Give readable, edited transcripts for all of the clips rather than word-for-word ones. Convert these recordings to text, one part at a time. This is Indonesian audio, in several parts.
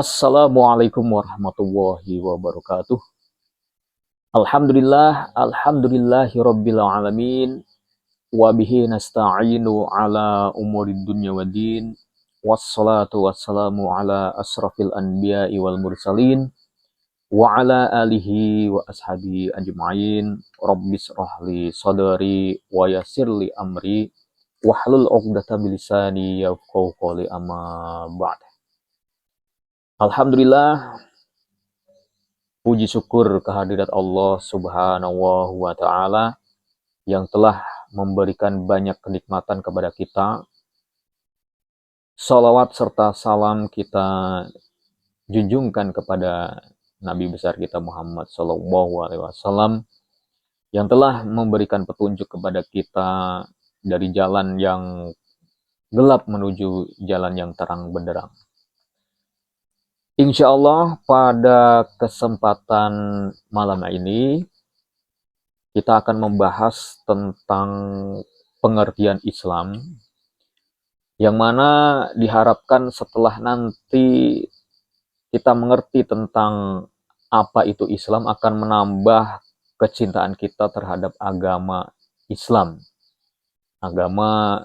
Assalamualaikum warahmatullahi wabarakatuh. Alhamdulillahi rabbil alamin. Wa bihi nasta'inu ala umurid dunya waddin. Wassalatu wassalamu ala asrafil anbiya'i wal mursalin. Wa ala alihi wa ashabi ajma'in. Rabbis rahli sadari wa yassirli amri. Wahlul 'uqdatam min lisani yafqahu qawli amma ba'd. Alhamdulillah, puji syukur kehadirat Allah Subhanahu wa Ta'ala yang telah memberikan banyak kenikmatan kepada kita. Salawat serta salam kita junjungkan kepada Nabi besar kita Muhammad Sallallahu Alaihi Wasallam yang telah memberikan petunjuk kepada kita dari jalan yang gelap menuju jalan yang terang benderang. Insya Allah pada kesempatan malam ini kita akan membahas tentang pengertian Islam, yang mana diharapkan setelah nanti kita mengerti tentang apa itu Islam akan menambah kecintaan kita terhadap agama Islam, agama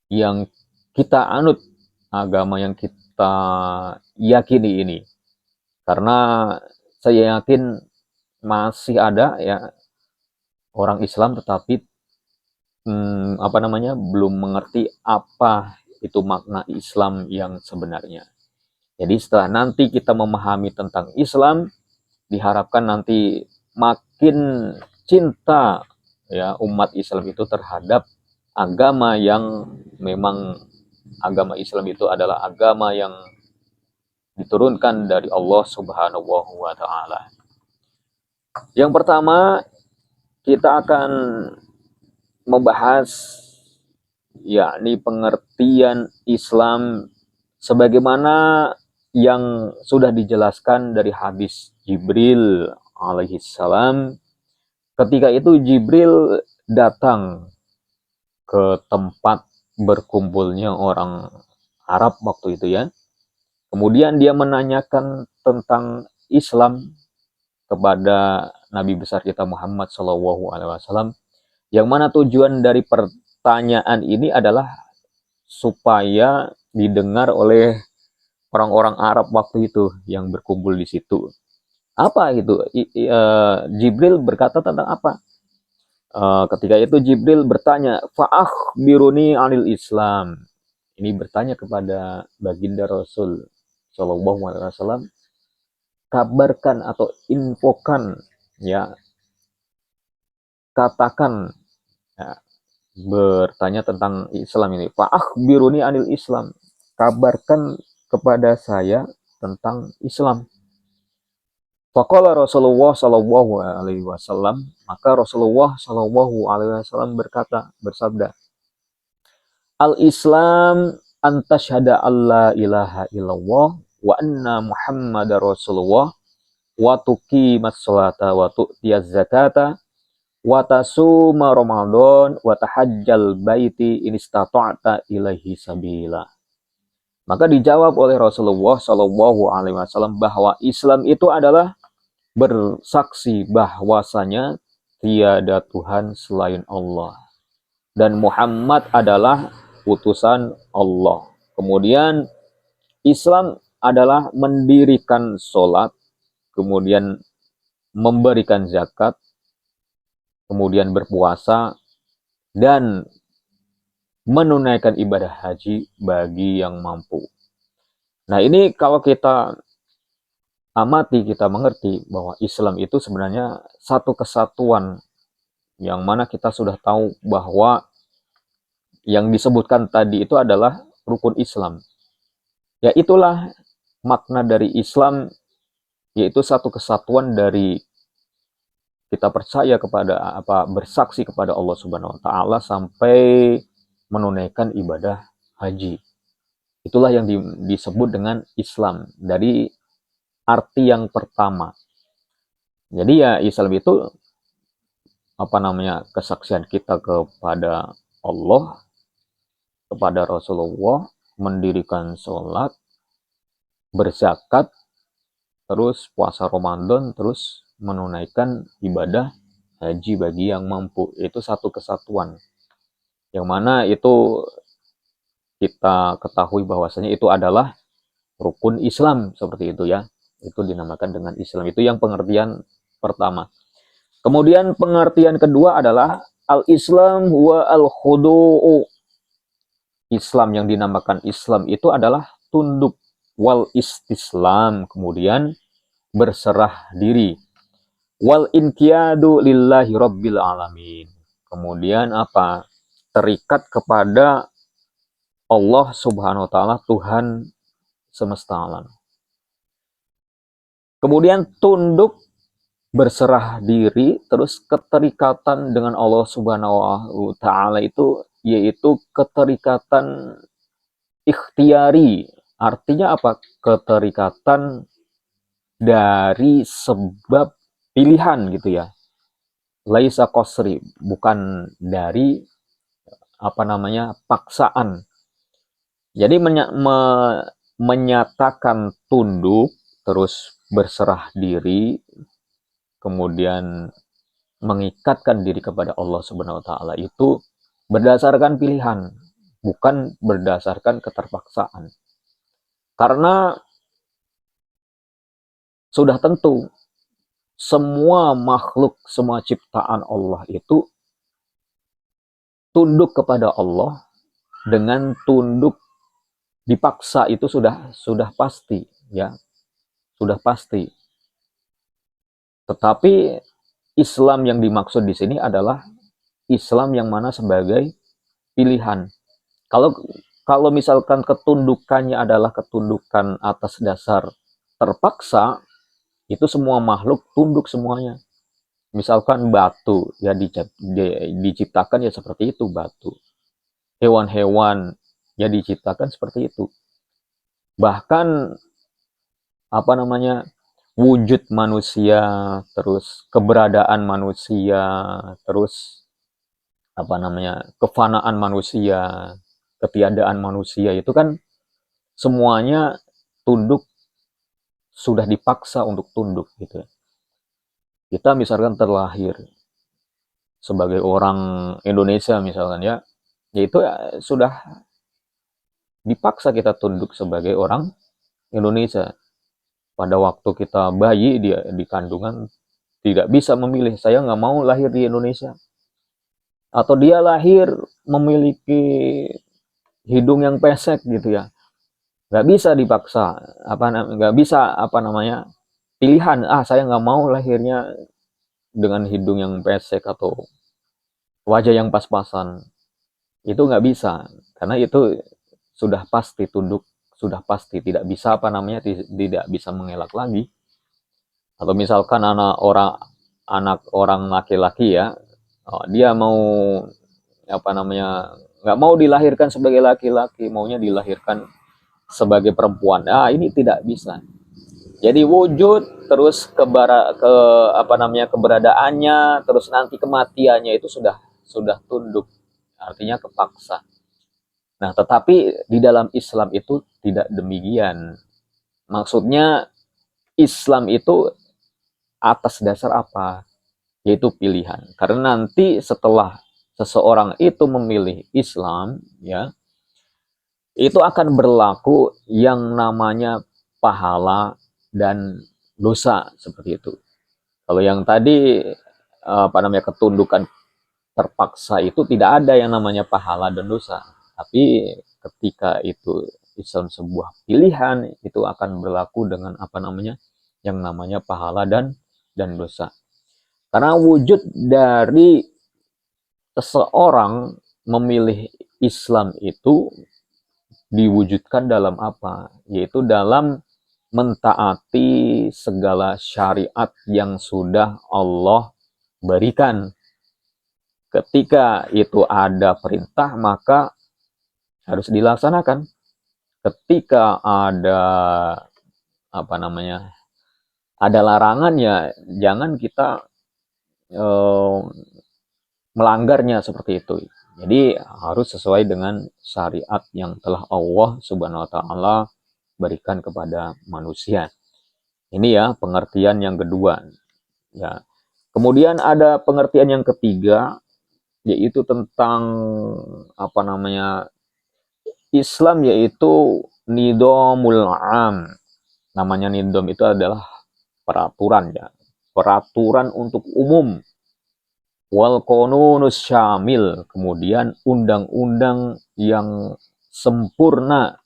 yang kita anut, agama yang kita yakini ini. Karena saya yakin masih ada ya orang Islam tetapi belum mengerti apa itu makna Islam yang sebenarnya. Jadi setelah nanti kita memahami tentang Islam, diharapkan nanti makin cinta ya umat Islam itu terhadap agama yang memang agama Islam itu adalah agama yang diturunkan dari Allah Subhanahu wa Ta'ala. Yang pertama, kita akan membahas yakni pengertian Islam sebagaimana yang sudah dijelaskan dari hadis Jibril alaihissalam. Ketika itu Jibril datang ke tempat berkumpulnya orang Arab waktu itu ya. Kemudian dia menanyakan tentang Islam kepada Nabi besar kita Muhammad SAW, yang mana tujuan dari pertanyaan ini adalah supaya didengar oleh orang-orang Arab waktu itu yang berkumpul di situ. Apa itu? Jibril berkata tentang apa? Ketika itu Jibril bertanya, "Fa'akhbiruni 'anil Islam." Ini bertanya kepada baginda Rasul Shallallahu Alaihi Wasallam, kabarkan atau infokan ya, katakan ya, bertanya tentang Islam ini. Fa'akhbiruni 'anil Islam. Kabarkan kepada saya tentang Islam. Faqala Rasulullah Shallallahu Alaihi Wasallam, maka Rasulullah Shallallahu Alaihi Wasallam bersabda, Al-Islam antasyhada alla ilaha illallah wa anna Muhammadar Rasulullah wa tuqimas sholata wa tu'tiyaz zakata wa tasuma Ramadan wa tahajjal baiti in istata'ta ilaihi sabila. Maka dijawab oleh Rasulullah Shallallahu Alaihi Wasallam bahwa Islam itu adalah bersaksi bahwasanya tiada Tuhan selain Allah dan Muhammad adalah utusan Allah. Kemudian Islam adalah mendirikan sholat, kemudian memberikan zakat, kemudian berpuasa, dan menunaikan ibadah haji bagi yang mampu. Nah ini kalau kita amati, kita mengerti bahwa Islam itu sebenarnya satu kesatuan yang mana kita sudah tahu bahwa yang disebutkan tadi itu adalah rukun Islam. Ya itulah makna dari Islam, yaitu satu kesatuan dari kita percaya kepada bersaksi kepada Allah Subhanahu wa Ta'ala sampai menunaikan ibadah haji. Itulah yang disebut dengan Islam dari arti yang pertama. Jadi ya Islam itu kesaksian kita kepada Allah, kepada Rasulullah, mendirikan sholat, berzakat, terus puasa Ramadan, terus menunaikan ibadah haji bagi yang mampu. Itu satu kesatuan. Yang mana itu kita ketahui bahwasanya itu adalah rukun Islam seperti itu ya. Itu dinamakan dengan Islam. Itu yang pengertian pertama. Kemudian pengertian kedua adalah al-Islam wa al-khudu'u. Islam yang dinamakan Islam itu adalah tunduk, wal istislam, kemudian berserah diri, wal inqiyadu lillahi rabbil alamin. Kemudian apa? Terikat kepada Allah Subhanahu wa taala, Tuhan semesta alam. Kemudian tunduk, berserah diri, terus keterikatan dengan Allah Subhanahu wa taala itu yaitu keterikatan ikhtiari. Artinya apa? Keterikatan dari sebab pilihan gitu ya. Laisa qasri, bukan dari apa namanya paksaan. Jadi menyatakan tunduk, terus berserah diri, kemudian mengikatkan diri kepada Allah Subhanahu wa taala itu berdasarkan pilihan, bukan berdasarkan keterpaksaan. Karena sudah tentu semua makhluk, semua ciptaan Allah itu tunduk kepada Allah dengan tunduk dipaksa itu sudah pasti ya, sudah pasti. Tetapi Islam yang dimaksud di sini adalah Islam yang mana sebagai pilihan. Kalau kalau misalkan ketundukannya adalah ketundukan atas dasar terpaksa, itu semua makhluk tunduk semuanya. Misalkan batu ya diciptakan ya seperti itu batu. Hewan-hewan ya diciptakan seperti itu. Bahkan apa namanya wujud manusia, terus keberadaan manusia, terus apa namanya kefanaan manusia, ketiadaan manusia itu kan semuanya tunduk, sudah dipaksa untuk tunduk gitu. Kita misalkan terlahir sebagai orang Indonesia misalkan ya, yaitu ya, sudah dipaksa kita tunduk sebagai orang Indonesia. Pada waktu kita bayi di kandungan tidak bisa memilih, saya nggak mau lahir di Indonesia. Atau dia lahir memiliki hidung yang pesek gitu ya, nggak bisa dipaksa, nggak bisa apa namanya pilihan, saya nggak mau lahirnya dengan hidung yang pesek atau wajah yang pas-pasan, itu nggak bisa, karena itu sudah pasti tunduk, sudah pasti tidak bisa apa namanya tidak bisa mengelak lagi. Atau misalkan anak orang laki-laki ya, dia mau apa namanya nggak mau dilahirkan sebagai laki-laki, maunya dilahirkan sebagai perempuan. Ini tidak bisa. Jadi wujud terus ke apa namanya keberadaannya, terus nanti kematiannya itu sudah tunduk. Artinya kepaksa. Nah, tetapi di dalam Islam itu tidak demikian. Maksudnya Islam itu atas dasar apa? Yaitu pilihan. Karena nanti setelah seseorang itu memilih Islam, ya, itu akan berlaku yang namanya pahala dan dosa seperti itu. Kalau yang tadi apa namanya ketundukan terpaksa itu tidak ada yang namanya pahala dan dosa. Tapi ketika itu Islam sebuah pilihan, itu akan berlaku dengan apa namanya yang namanya pahala dan dosa. Karena wujud dari seseorang memilih Islam itu diwujudkan dalam apa? Yaitu dalam mentaati segala syariat yang sudah Allah berikan. Ketika itu ada perintah, maka harus dilaksanakan. Ketika ada apa namanya ada larangan, ya jangan kita melanggarnya seperti itu. Jadi harus sesuai dengan syariat yang telah Allah Subhanahu wa taala berikan kepada manusia. Ini ya pengertian yang kedua. Ya. Kemudian ada pengertian yang ketiga, yaitu tentang apa namanya Islam, yaitu nidomul am. Namanya nidom itu adalah peraturan ya, peraturan untuk umum. Wal qanunus syamil, kemudian undang-undang yang sempurna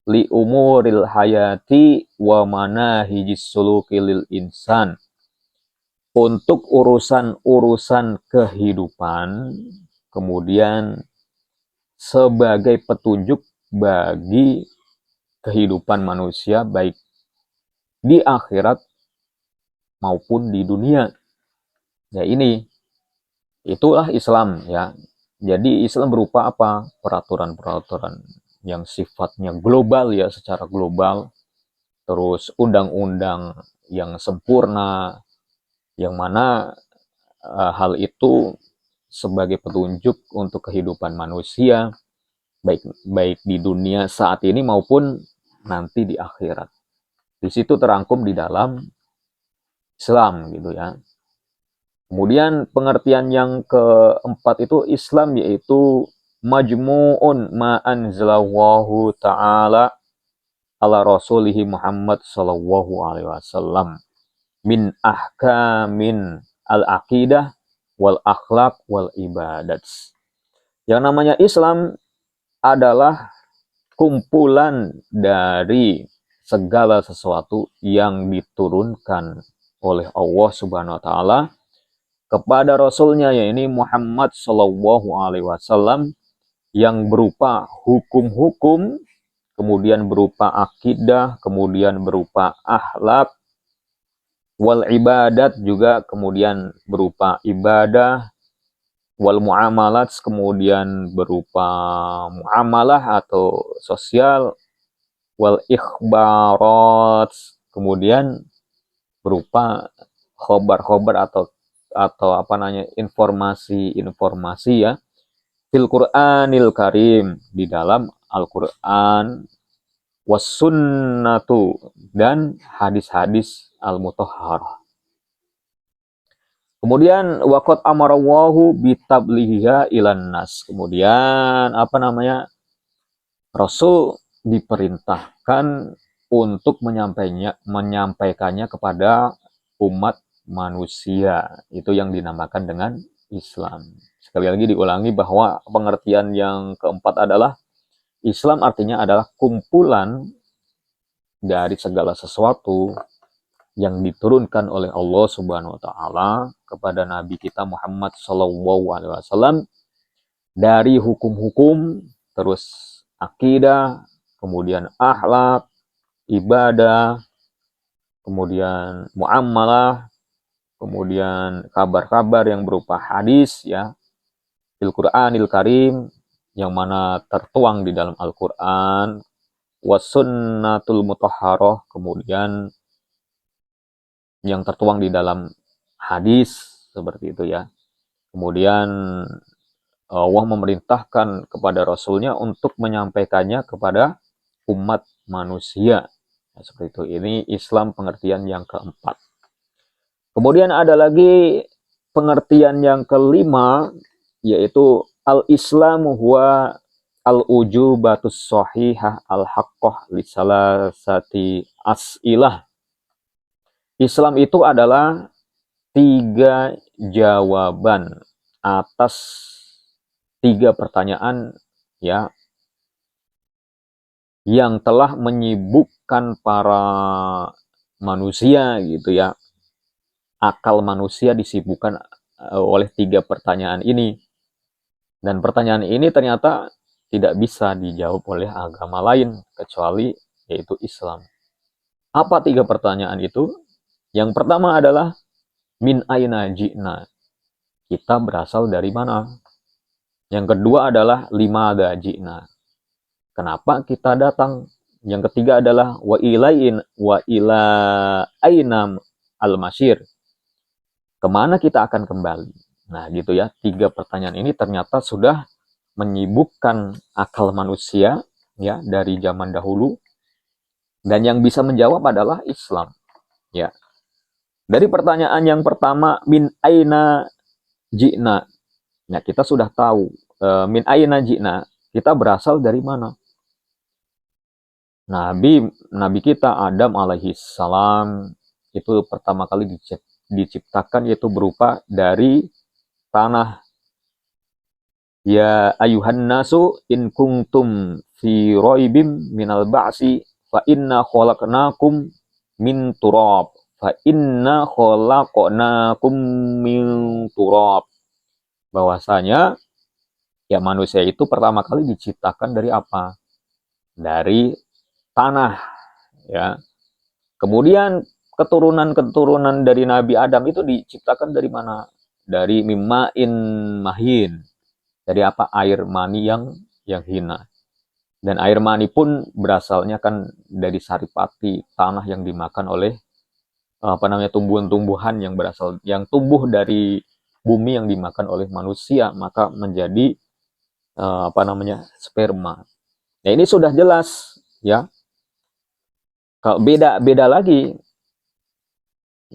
li umuril hayati wa manahijis suluki lil insan, untuk urusan-urusan kehidupan, kemudian sebagai petunjuk bagi kehidupan manusia baik di akhirat maupun di dunia. Ya itulah Islam ya. Jadi Islam berupa apa? Peraturan-peraturan yang sifatnya global ya, secara global. Terus undang-undang yang sempurna, yang mana hal itu sebagai petunjuk untuk kehidupan manusia baik di dunia saat ini maupun nanti di akhirat. Di situ terangkum di dalam Islam gitu ya. Kemudian pengertian yang keempat itu Islam, yaitu majmu'un ma anzalallahu ta'ala ala rasulihi Muhammad sallallahu alaihi wasallam min ahkamin al-aqidah wal akhlak wal ibadat. Yang namanya Islam adalah kumpulan dari segala sesuatu yang diturunkan oleh Allah Subhanahu wa taala kepada Rasulnya, yaitu Muhammad Shallallahu Alaihi Wasallam, yang berupa hukum-hukum, kemudian berupa akidah, kemudian berupa akhlak, wal ibadat juga kemudian berupa ibadah, wal muamalat kemudian berupa muamalah atau sosial, wal ikhbarat kemudian berupa khobar-khobar atau apa namanya informasi ya, fil Qur'anil Karim, di dalam Al-Qur'an, was sunnatu, dan hadis-hadis al-mutahharah. Kemudian waqad amarawahu bitablihiha ilan nas. Kemudian apa namanya? Rasul diperintahkan untuk menyampaikannya kepada umat manusia. Itu yang dinamakan dengan Islam. Sekali lagi diulangi bahwa pengertian yang keempat adalah Islam artinya adalah kumpulan dari segala sesuatu yang diturunkan oleh Allah Subhanahu wa taala kepada nabi kita Muhammad sallallahu alaihi wasallam, dari hukum-hukum, terus akidah, kemudian akhlak, ibadah, kemudian muamalah, kemudian kabar-kabar yang berupa hadis ya, fil Qur'anil Karim, yang mana tertuang di dalam Al-Qur'an, was sunnatul mutahharah, kemudian yang tertuang di dalam hadis, seperti itu ya. Kemudian Allah memerintahkan kepada Rasulnya untuk menyampaikannya kepada umat manusia. Nah, seperti itu. Ini Islam pengertian yang keempat. Kemudian ada lagi pengertian yang kelima, yaitu al-Islamu huwa al-ujubatus sahihah al-haqqah li salasati as'ilah. Islam itu adalah 3 jawaban atas 3 pertanyaan ya, yang telah menyibukkan para manusia gitu ya. Akal manusia disibukkan oleh 3 pertanyaan ini. Dan pertanyaan ini ternyata tidak bisa dijawab oleh agama lain kecuali yaitu Islam. Apa 3 pertanyaan itu? Yang pertama adalah min aina ji'na, kita berasal dari mana. Yang kedua adalah limada ji'na, kenapa kita datang. Yang ketiga adalah wa ila ainam al-masyir, kemana kita akan kembali. Nah gitu ya, 3 pertanyaan ini ternyata sudah menyibukkan akal manusia ya dari zaman dahulu, Dan yang bisa menjawab adalah Islam. Ya. Dari pertanyaan yang pertama, min aina ji'na. Ya, kita sudah tahu min aina ji'na, kita berasal dari mana? Nabi kita Adam alaihi salam itu pertama kali diciptakan yaitu berupa dari tanah. Ya ayuhan nasu in kuntum fi raibim minal ba'si fa inna khalaqnakum min turab min turab. Bahwasanya ya manusia itu pertama kali diciptakan dari apa? Dari tanah, ya. Kemudian keturunan-keturunan dari Nabi Adam itu diciptakan dari mana? Dari mimma'in mahin. Dari apa? Air mani yang hina. Dan air mani pun berasalnya kan dari saripati, tanah yang dimakan oleh tumbuhan-tumbuhan yang tumbuh dari bumi yang dimakan oleh manusia, maka menjadi sperma. Nah, ini sudah jelas, ya. Kalau beda lagi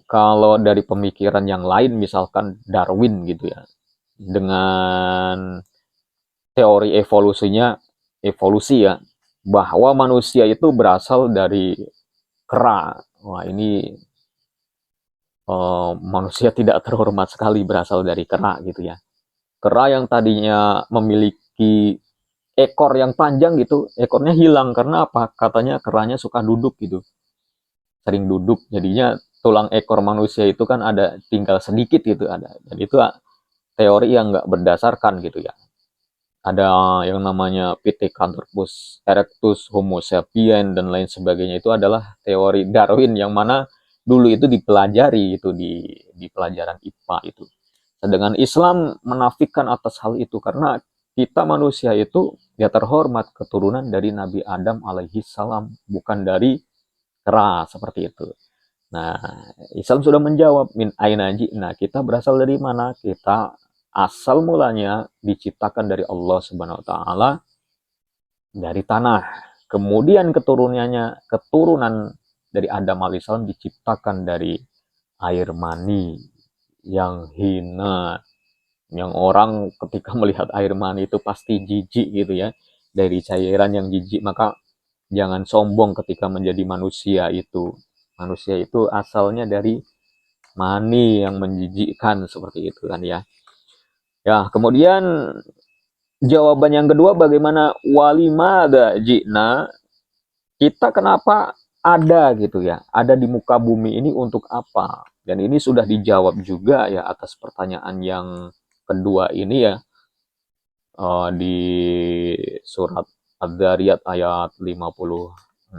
kalau dari pemikiran yang lain, misalkan Darwin gitu ya, dengan teori evolusi ya, bahwa manusia itu berasal dari kera. Wah, ini manusia tidak terhormat sekali berasal dari kera gitu ya. Kera yang tadinya memiliki ekor yang panjang gitu, ekornya hilang karena apa? Katanya keranya suka duduk gitu, sering duduk, jadinya tulang ekor manusia itu kan ada tinggal sedikit gitu ada, dan itu teori yang nggak berdasarkan gitu ya. Ada yang namanya Pithecanthropus erectus, Homo sapien dan lain sebagainya, itu adalah teori Darwin yang mana dulu itu dipelajari itu di pelajaran IPA itu. Sedangkan Islam menafikan atas hal itu karena kita manusia itu ya terhormat keturunan dari Nabi Adam alaihi salam, bukan dari kera seperti itu. Nah, Islam sudah menjawab min aina ji'na, kita berasal dari mana? Kita asal mulanya diciptakan dari Allah Subhanahu wa taala dari tanah. Kemudian keturunan dari Adam alaihissalam diciptakan dari air mani yang hina, yang orang ketika melihat air mani itu pasti jijik gitu ya, dari cairan yang jijik. Maka jangan sombong ketika menjadi manusia itu. Manusia itu asalnya dari mani yang menjijikkan seperti itu kan ya. Ya, kemudian jawaban yang kedua, bagaimana walimada jina, kita kenapa ada gitu ya, ada di muka bumi ini untuk apa? Dan ini sudah dijawab juga ya atas pertanyaan yang kedua ini ya, di surat Ad-Dzariyat ayat 56,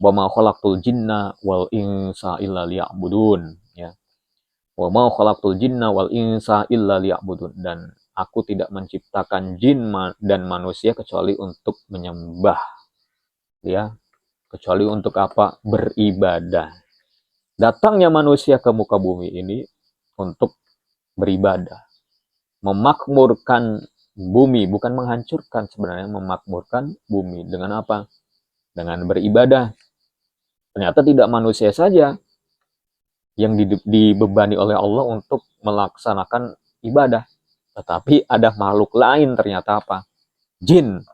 wa ma khalaqtul jinna wal insa illa liya'budun, ya. Wa ma khalaqtul jinna wal insa illa liya'budun, dan aku tidak menciptakan jin dan manusia kecuali untuk menyembah, ya. Kecuali untuk apa? Beribadah. Datangnya manusia ke muka bumi ini untuk beribadah, memakmurkan bumi, bukan menghancurkan, sebenarnya memakmurkan bumi dengan apa? Dengan beribadah. Ternyata tidak manusia saja yang dibebani oleh Allah untuk melaksanakan ibadah, tetapi ada makhluk lain ternyata apa? Jin.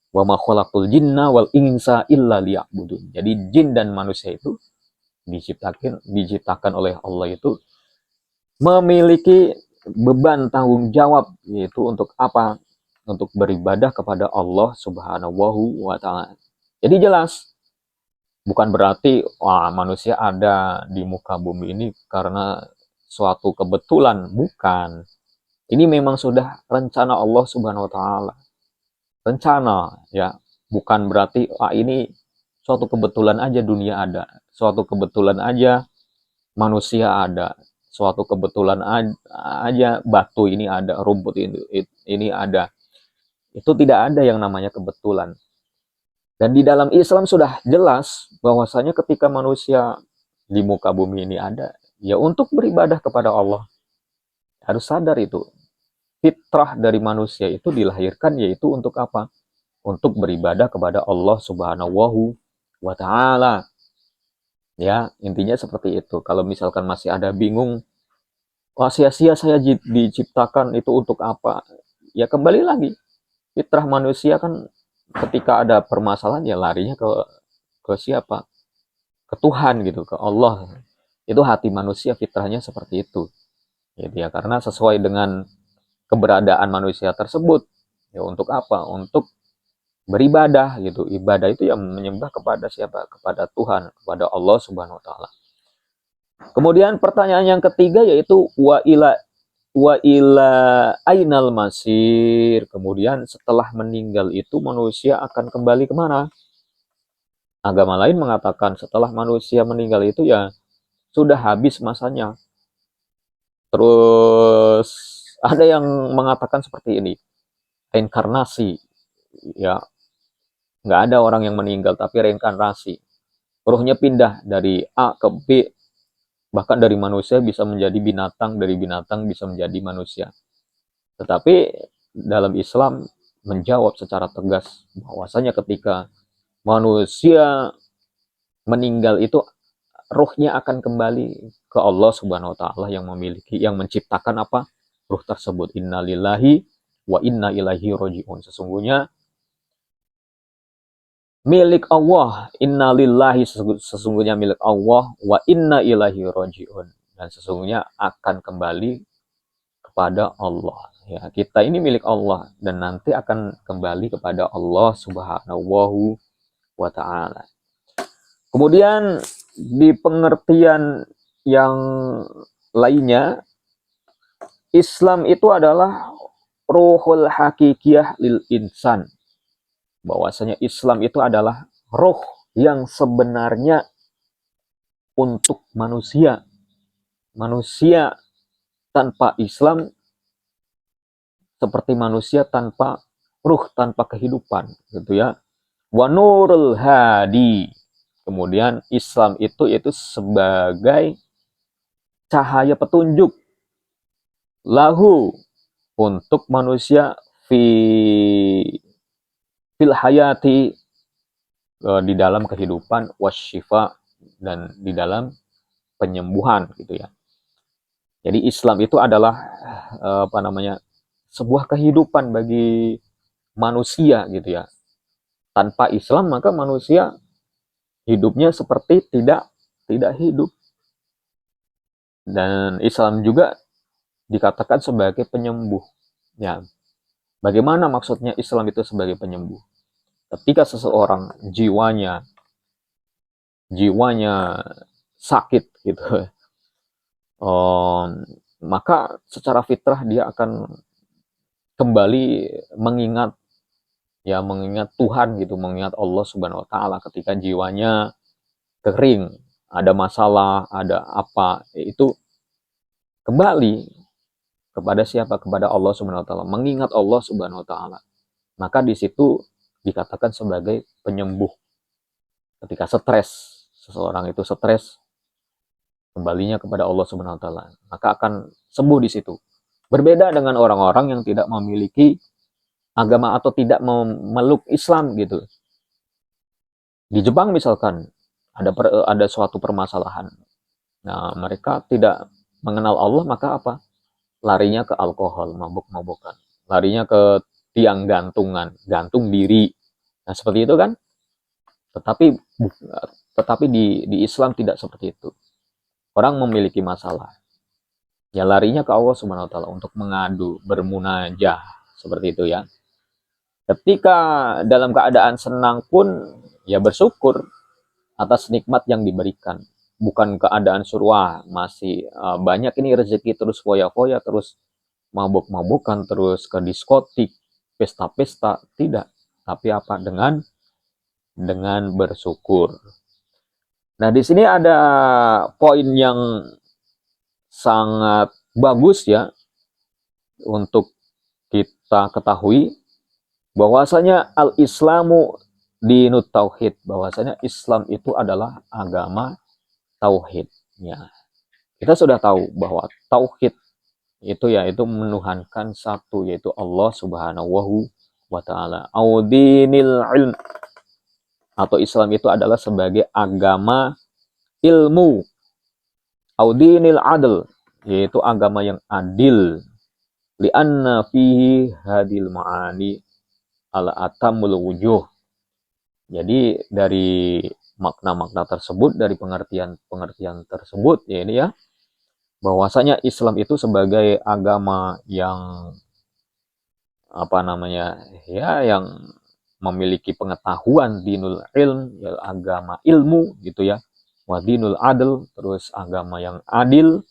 Wa ma khalaqul jinna wal insa illa liya'budun. Jadi jin dan manusia itu diciptakan oleh Allah itu memiliki beban tanggung jawab, yaitu untuk apa? Untuk beribadah kepada Allah Subhanahu wa taala. Jadi jelas, bukan berarti manusia ada di muka bumi ini karena suatu kebetulan, bukan. Ini memang sudah rencana Allah Subhanahu wa taala. Rencana ya, bukan berarti ini suatu kebetulan aja dunia ada, suatu kebetulan aja manusia ada, suatu kebetulan aja batu ini ada, rumput ini ada. Itu tidak ada yang namanya kebetulan. Dan di dalam Islam sudah jelas bahwasanya ketika manusia di muka bumi ini ada, ya untuk beribadah kepada Allah. Harus sadar itu. Fitrah dari manusia itu dilahirkan yaitu untuk apa? Untuk beribadah kepada Allah Subhanahu wa ta'ala. Ya, intinya seperti itu. Kalau misalkan masih ada bingung, wah sia-sia saya diciptakan itu untuk apa? Ya kembali lagi, fitrah manusia kan ketika ada permasalahan ya larinya ke siapa? Ke Tuhan gitu, ke Allah. Itu hati manusia fitrahnya seperti itu. Gitu ya, karena sesuai dengan keberadaan manusia tersebut. Ya untuk apa? Untuk beribadah gitu. Ibadah itu yang menyembah kepada siapa? Kepada Tuhan, kepada Allah Subhanahu wa taala. Kemudian pertanyaan yang ketiga yaitu wa ila ainal masir. Kemudian setelah meninggal itu manusia akan kembali kemana? Agama lain mengatakan setelah manusia meninggal itu ya sudah habis masanya. Terus ada yang mengatakan seperti ini, reinkarnasi. Ya, nggak ada orang yang meninggal tapi reinkarnasi. Ruhnya pindah dari A ke B, bahkan dari manusia bisa menjadi binatang, dari binatang bisa menjadi manusia. Tetapi dalam Islam menjawab secara tegas bahwasanya ketika manusia meninggal itu ruhnya akan kembali ke Allah Subhanahu wa taala yang memiliki, yang menciptakan apa? Ruh tersebut. Innalillahi wa inna ilaihi rajiun. Sesungguhnya milik Allah, innalillahi, sesungguhnya milik Allah, wa inna ilaihi rajiun, dan sesungguhnya akan kembali kepada Allah. Ya, kita ini milik Allah dan nanti akan kembali kepada Allah Subhanahu wa taala. Kemudian di pengertian yang lainnya, Islam itu adalah ruhul hakikiyah lil insan. Bahwasanya Islam itu adalah roh yang sebenarnya untuk manusia. Manusia tanpa Islam seperti manusia tanpa ruh, tanpa kehidupan, gitu ya. Wa nurul hadi. Kemudian Islam itu sebagai cahaya petunjuk lahu untuk manusia fi fil hayati, di dalam kehidupan, wasyifa, dan di dalam penyembuhan gitu ya. Jadi Islam itu adalah sebuah kehidupan bagi manusia gitu ya. Tanpa Islam maka manusia hidupnya seperti tidak hidup. Dan Islam juga dikatakan sebagai penyembuh. Ya, bagaimana maksudnya Islam itu sebagai penyembuh? Ketika seseorang jiwanya sakit gitu, maka secara fitrah dia akan kembali mengingat Tuhan gitu, mengingat Allah Subhanahu wa taala. Ketika jiwanya kering, ada masalah, ada apa, itu kembali kepada siapa? Kepada Allah Subhanahu wa taala, mengingat Allah Subhanahu wa taala. Maka di situ dikatakan sebagai penyembuh. Ketika stres, seseorang itu stres, kembalinya kepada Allah Subhanahu wa taala, maka akan sembuh di situ. Berbeda dengan orang-orang yang tidak memiliki agama atau tidak memeluk Islam gitu. Di Jepang misalkan ada suatu permasalahan. Nah, mereka tidak mengenal Allah, maka apa? Larinya ke alkohol, mabuk-mabukan. Larinya ke tiang gantungan, gantung diri. Nah, seperti itu kan? Tetapi di Islam tidak seperti itu. Orang memiliki masalah, ya larinya ke Allah Subhanahu wa taala untuk mengadu, bermunajah, seperti itu ya. Ketika dalam keadaan senang pun ya bersyukur atas nikmat yang diberikan. Bukan keadaan surah masih banyak ini rezeki, terus foya-foya, terus mabuk-mabukan, terus ke diskotik, pesta-pesta, tidak. Tapi apa? Dengan bersyukur. Nah, di sini ada poin yang sangat bagus ya untuk kita ketahui, bahwasanya al-Islamu dinut tauhid, bahwasanya Islam itu adalah agama tauhid. Ya, kita sudah tahu bahwa tauhid itu yaitu menuhankan satu, yaitu Allah Subhanahu wa taala. Audinil ilm, atau Islam itu adalah sebagai agama ilmu, audinil adl, yaitu agama yang adil, lianna fihi hadil ma'ani ala atamul wujuh. Jadi dari makna-makna tersebut, dari pengertian tersebut, ya ini ya, bahwasanya Islam itu sebagai agama yang apa namanya ya, yang memiliki pengetahuan, dinul ilm, ya, agama ilmu gitu ya, wa dinul adl, terus agama yang adil,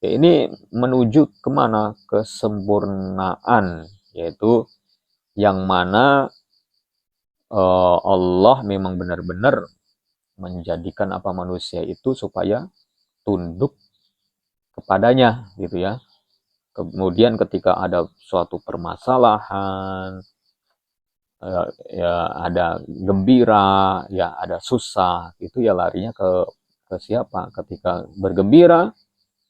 ya ini menuju kemana? Kesempurnaan, yaitu yang mana Allah memang benar-benar menjadikan apa manusia itu supaya tunduk kepadanya gitu ya. Kemudian ketika ada suatu permasalahan, ya ada gembira, ya ada susah, itu ya larinya ke siapa? Ketika bergembira,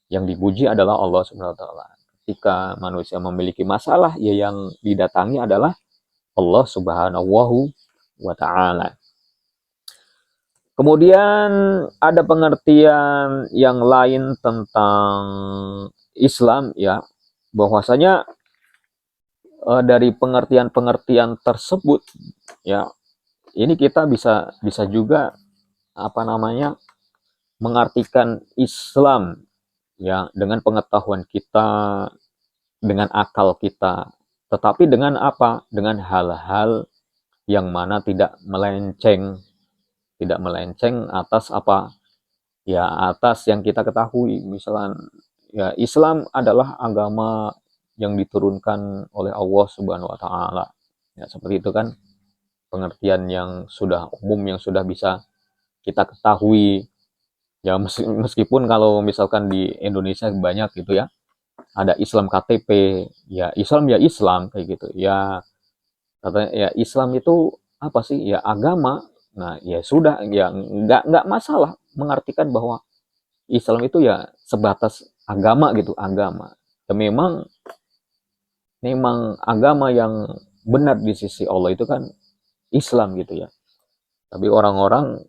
yang dipuji adalah Allah Subhanahu wa taala. Ketika manusia memiliki masalah, ya yang didatangi adalah Allah Subhanahu wa taala. Kemudian ada pengertian yang lain tentang Islam ya, bahwasanya dari pengertian-pengertian tersebut ya, ini kita bisa juga apa namanya mengartikan Islam ya dengan pengetahuan kita, dengan akal kita, tetapi dengan apa? Dengan hal-hal yang mana tidak melenceng atas apa? Ya atas yang kita ketahui. Misalnya ya Islam adalah agama yang diturunkan oleh Allah Subhanahu wa taala. Ya seperti itu kan pengertian yang sudah umum, yang sudah bisa kita ketahui. Ya meskipun kalau misalkan di Indonesia banyak gitu ya, ada Islam KTP, ya Islam kayak gitu. Ya katanya ya Islam itu apa sih? Ya agama. Nah, ya sudah, ya nggak masalah mengartikan bahwa Islam itu ya sebatas agama gitu, agama. Ya memang agama yang benar di sisi Allah itu kan Islam gitu ya. Tapi orang-orang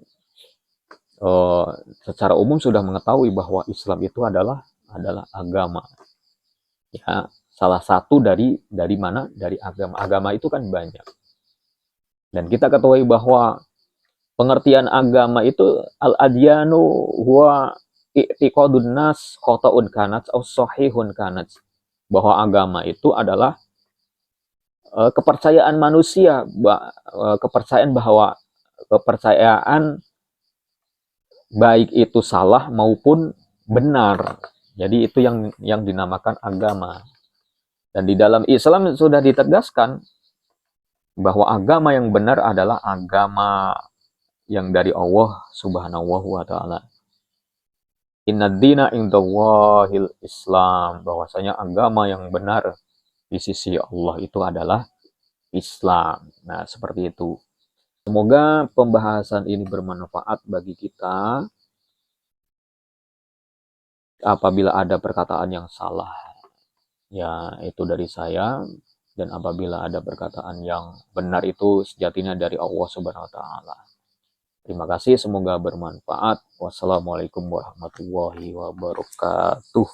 eh, secara umum sudah mengetahui bahwa Islam itu adalah agama. Ya, salah satu dari mana? Dari agama. Agama itu kan banyak. Dan kita ketahui bahwa pengertian agama itu al-adyanu huwa i'tiqadun nas khata'un kanat atau sahihun kanat. Bahwa agama itu adalah kepercayaan manusia, kepercayaan baik itu salah maupun benar. Jadi itu yang dinamakan agama. Dan di dalam Islam sudah ditegaskan bahwa agama yang benar adalah agama yang dari Allah Subhanahu wa taala. Innad dina indallahil Islam, bahwasanya agama yang benar di sisi Allah itu adalah Islam. Nah, seperti itu. Semoga pembahasan ini bermanfaat bagi kita. Apabila ada perkataan yang salah, ya itu dari saya. Dan apabila ada perkataan yang benar, itu sejatinya dari Allah Subhanahu wa taala. Terima kasih, semoga bermanfaat. Wassalamualaikum warahmatullahi wabarakatuh.